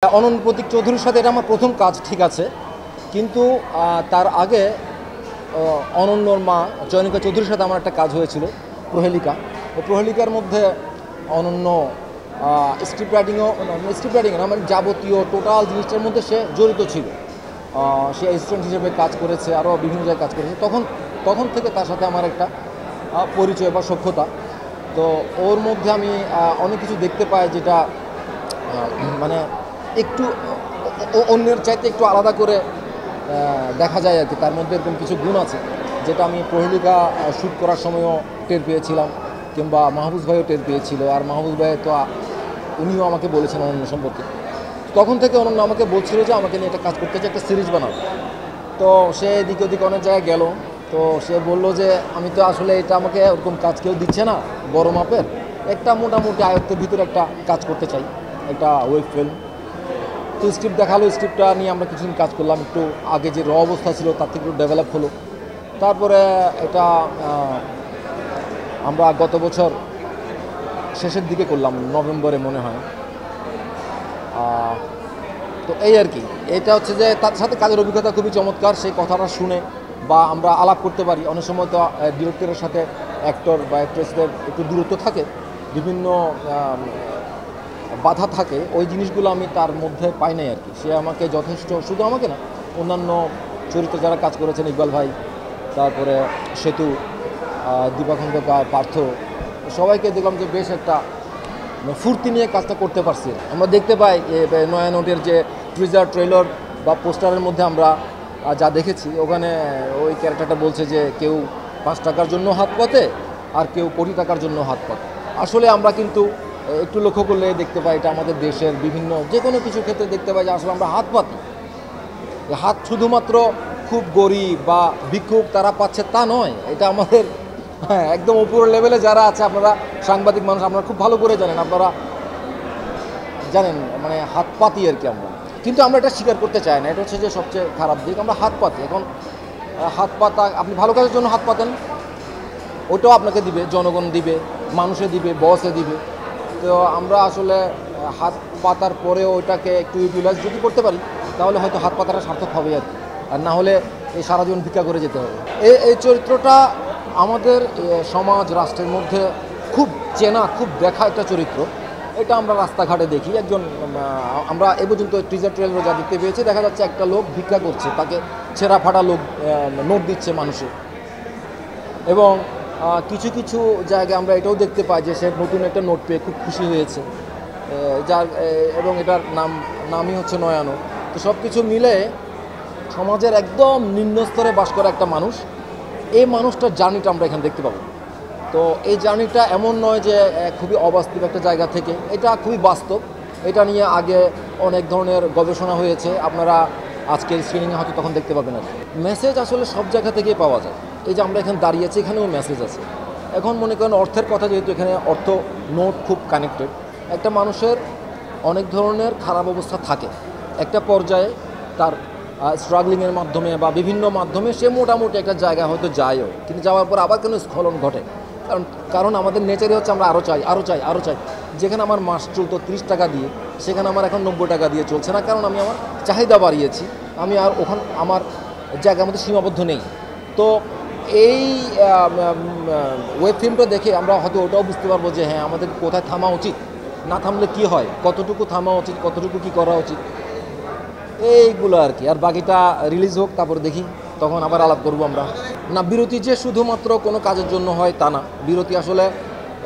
অনন্ত প্রতীক চৌধুরীর সাথে এটা আমার প্রথম কাজ, ঠিক আছে, কিন্তু তার আগে অনন্যর মা চয়নিকা চৌধুরীর সাথে আমার একটা কাজ হয়েছিল, প্রহেলিকা। তো প্রহেলিকার মধ্যে অনন্য স্ক্রিপ্ট রাইটিং না, মানে যাবতীয় টোটাল জিনিসটার মধ্যে সে জড়িত ছিল। সে অ্যাসিস্ট্যান্ট হিসেবে কাজ করেছে, আরও বিভিন্ন জায়গায় কাজ করেছে। তখন থেকে তার সাথে আমার একটা পরিচয় বা সখ্যতা। তো ওর মধ্যে আমি অনেক কিছু দেখতে পাই যেটা মানে একটু অন্যের চাইতে একটু আলাদা করে দেখা যায় আর কি। তার মধ্যে এরকম কিছু গুণ আছে যেটা আমি প্রহেলিকা শ্যুট করার সময়ও টের পেয়েছিলাম, কিংবা মাহবুব ভাইও টের পেয়েছিল। আর মাহবুব ভাই তো উনিও আমাকে বলেছেন অনন্য সম্পর্কে। তখন থেকে অনন্য আমাকে বলছিল যে আমাকে নিয়ে একটা কাজ করতে চাই, একটা সিরিজ বানাবো। তো সে এদিকে ওদিকে অনেক জায়গায় গেল। তো সে বললো যে আমি তো আসলে এটা আমাকে ওরকম কাজ কেউ দিচ্ছে না বড় মাপের, একটা মোটামুটি আয়ত্তের ভিতরে একটা কাজ করতে চাই, একটা ওয়েব ফিল্ম। তো স্ক্রিপ্ট দেখালো, স্ক্রিপ্টটা নিয়ে আমরা কিছুদিন কাজ করলাম। একটু আগে যে অবস্থা ছিল তার থেকে একটু ডেভেলপ হলো। তারপরে এটা আমরা গত বছর শেষের দিকে করলাম, নভেম্বরে মনে হয়। তো এই আর কি, এটা হচ্ছে যে তার সাথে কাজের অভিজ্ঞতা খুবই চমৎকার। সেই কথাটা শুনে বা আমরা আলাপ করতে পারি। অনেক সময় তো ডিরেক্টরের সাথে অ্যাক্টর বা অ্যাক্ট্রেসদের একটু দূরত্ব থাকে, বিভিন্ন বাধা থাকে, ওই জিনিসগুলো আমি তার মধ্যে পাই নাই আর কি। সে আমাকে যথেষ্ট, শুধু আমাকে না, অন্যান্য চরিত্র যারা কাজ করেছেন, ইকবাল ভাই, তারপরে সেতু, দীপা খন্দকার, পার্থ, সবাইকে দেখলাম যে বেশ একটা ফুর্তি নিয়ে কাজটা করতে পারছি। আমরা দেখতে পাই নয়া নোটের যে ট্রিজার, ট্রেলার বা পোস্টারের মধ্যে আমরা যা দেখেছি, ওখানে ওই ক্যারেক্টারটা বলছে যে কেউ 5 টাকার জন্য হাত পাতে আর কেউ কোটি টাকার জন্য হাত পাতে। আসলে আমরা কিন্তু একটু লক্ষ্য করলে দেখতে পাই, এটা আমাদের দেশের বিভিন্ন যে কোনো কিছু ক্ষেত্রে দেখতে পাই যে আসলে আমরা হাত পাতি। হাত শুধুমাত্র খুব গরিব বা ভিক্ষুক তারা পাচ্ছে তা নয়, এটা আমাদের একদম উপর লেভেলে যারা আছে, আপনারা সাংবাদিক মানুষ, আপনারা খুব ভালো করে জানেন, আপনারা জানেন মানে হাত পাতি আর কি আমরা। কিন্তু আমরা এটা স্বীকার করতে চাই না, এটা হচ্ছে যে সবচেয়ে খারাপ দিক। আমরা হাত পাতি। এখন হাত পাতা, আপনি ভালো কাজের জন্য হাত পাতেন, ওটাও আপনাকে দিবে, জনগণ দিবে, মানুষে দিবে, বসে দিবে। তো আমরা আসলে হাত পাতার পরেও ওইটাকে একটু ইউটিলাইজ যদি করতে পারি, তাহলে হয়তো হাত পাতাটা সার্থক হবে আর কি। আর না হলে এই সারা জীবন ভিক্ষা করে যেতে হবে। এই চরিত্রটা আমাদের সমাজ রাষ্ট্রের মধ্যে খুব চেনা, খুব দেখা একটা চরিত্র। এটা আমরা রাস্তাঘাটে দেখি। আমরা এ পর্যন্ত টিজার ট্রেলারে যা দেখতে পেয়েছি, দেখা যাচ্ছে একটা লোক ভিক্ষা করছে, তাকে ছেঁড়া ফাটা লোক নোট দিচ্ছে মানুষের। এবং কিছু কিছু জায়গায় আমরা এটাও দেখতে পাই যে সে নতুন একটা নোট পেয়ে খুব খুশি হয়েছে, এবং এটার নামই হচ্ছে নয়া নোট। তো সব কিছু মিলে সমাজের একদম নিম্ন স্তরে বাস করা একটা মানুষ, এই মানুষটার জার্নিটা আমরা এখানে দেখতে পাবো। তো এই জার্নিটা এমন নয় যে খুবই অবাস্তব একটা জায়গা থেকে, এটা খুবই বাস্তব। এটা নিয়ে আগে অনেক ধরনের গবেষণা হয়েছে, আপনারা আজকের স্ক্রিনিংয়ে হয়তো তখন দেখতে পাবেন। আর মেসেজ আসলে সব জায়গা থেকেই পাওয়া যায়। এই যে আমরা এখানে দাঁড়িয়েছি, এখানেও মেসেজ আছে। এখন মনে করেন অর্থের কথা, যেহেতু এখানে অর্থ নোট খুব কানেক্টেড, একটা মানুষের অনেক ধরনের খারাপ অবস্থা থাকে, একটা পর্যায়ে তার স্ট্রাগলিংয়ের মাধ্যমে বা বিভিন্ন মাধ্যমে সে মোটামুটি একটা জায়গায় হয়তো যায়ও, কিন্তু যাওয়ার পর আবার কেন স্খলন ঘটে। কারণ আমাদের নেচারই হচ্ছে আমরা আরও চাই, আরও চাই, আরও চাই। যেখানে আমার মাস চলতো 30 টাকা দিয়ে, সেখানে আমার এখন 90 টাকা দিয়ে চলছে না, কারণ আমি আমার চাহিদা বাড়িয়েছি। আমি আর আমার জায়গার মধ্যে সীমাবদ্ধ নেই। তো এই ওয়েব ফিল্মটা দেখে আমরা হয়তো ওটাও বুঝতে পারবো যে হ্যাঁ, আমাদের কোথায় থামা উচিত, না থামলে কি হয়, কতটুকু থামা উচিত, কতটুকু কি করা উচিত, এইগুলো আর কি। আর বাকিটা রিলিজ হোক, তারপরে দেখি, তখন আবার আলাপ করবো আমরা। না, বিরতি যে শুধুমাত্র কোনো কাজের জন্য হয় তা না। বিরতি আসলে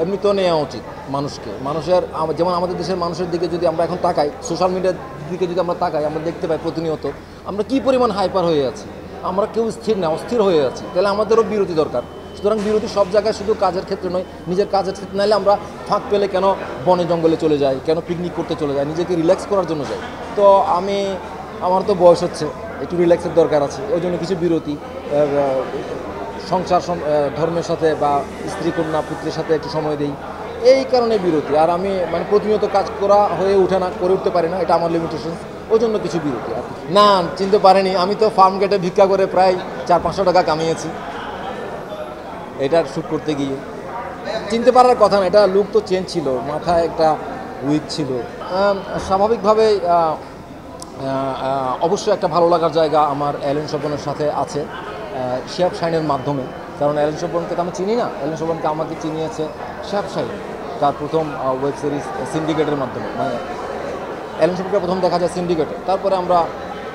এমনিতেও নেওয়া উচিত মানুষের। যেমন আমাদের দেশের মানুষের দিকে যদি আমরা এখন তাকাই, সোশ্যাল মিডিয়ার দিকে যদি আমরা তাকাই, আমরা দেখতে পাই প্রতিনিয়ত আমরা কী পরিমাণ হাইপার হয়ে আছি। আমরা কেউ স্থির না, অস্থির হয়ে আছি। তাহলে আমাদেরও বিরতি দরকার। সুতরাং বিরতি সব জায়গায়, শুধু কাজের ক্ষেত্রে নয়, নিজের কাজের ক্ষেত্রে। নাহলে আমরা ফাঁক পেলে কেন বনে জঙ্গলে চলে যাই, কেন পিকনিক করতে চলে যাই, নিজেকে রিল্যাক্স করার জন্য যাই। তো আমার তো বয়স হচ্ছে, একটু রিল্যাক্সের দরকার আছে, ওই জন্য কিছু বিরতি। সংসার ধর্মের সাথে বা স্ত্রী কন্যা পুত্রের সাথে একটু সময় দিই, এই কারণে বিরতি। আর আমি মানে প্রতিনিয়ত কাজ করা হয়ে ওঠে না, করে উঠতে পারি না, এটা আমার লিমিটেশন, ওই জন্য কিছু বিরতি আর কি। না, চিনতে পারেনি, আমি তো ফার্ম গেটে ভিক্ষা করে প্রায় 400-500 টাকা কামিয়েছি এটার শ্যুট করতে গিয়ে। চিনতে পারার কথা না, এটা লুক তো চেঞ্জ ছিল, মাথায় একটা উইক ছিল। স্বাভাবিকভাবেই অবশ্যই একটা ভালো লাগার জায়গা আমার অ্যালেন শোভনের সাথে আছে শিহাব শাহিনের মাধ্যমে। কারণ অ্যালেন শোভনকে তো আমি চিনি না, অ্যালেন শোভনকে আমাকে চিনিয়েছে শিহাব শাহিন তার প্রথম ওয়েব সিরিজ সিন্ডিকেটের মাধ্যমে। মানে অ্যালেন শোভনকে প্রথম দেখা যায় সিন্ডিকেটে, তারপরে আমরা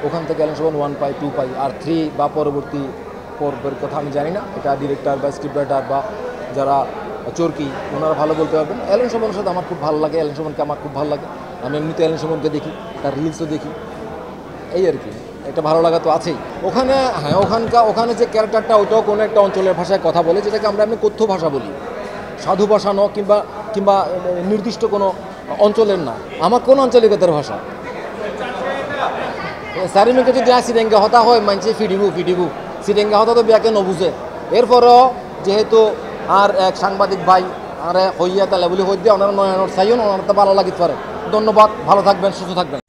ওখান থেকে অ্যালেন শোভন 1 পাই, 2 পাই, আর 3 বা পরবর্তী পর্বের কথা আমি জানি না, এটা ডিরেক্টর বা স্ক্রিপ্ট রাইটার বা যারা চরকি ওনারা ভালো বলতে পারবেন। অ্যালেন শোভনের সাথে আমার খুব ভালো লাগে, অ্যালেন শোভনকে আমার খুব ভালো লাগে। আমি এমনিতে অ্যালেন শোভনকে দেখি, তার রিলসও দেখি, এই আর কি। একটা ভালো লাগা তো আছেই ওখানে। হ্যাঁ, ওখানে যে ক্যারেক্টারটা ওইটাও কোনো একটা অঞ্চলের ভাষায় কথা বলে, যেটাকে আমরা এমনি কথ্য ভাষা বলি, সাধু ভাষা ন কিংবা কিংবা নির্দিষ্ট কোনো অঞ্চলের না, আমার কোন আঞ্চলিকতার ভাষা। চারিমেকে যদি সিরেঙ্গা হতা হয় মানছে ফিডিবু সিরেঙ্গা হতা তো বিয়াকে নবুঝে। এরপরও যেহেতু আর এক সাংবাদিক ভাই আরে হইয়া তাহলে বলি হইয়া ওনারা নয়নের চাইও ওনার তো ভালো লাগিতে পারে। ধন্যবাদ, ভালো থাকবেন, সুস্থ থাকবেন।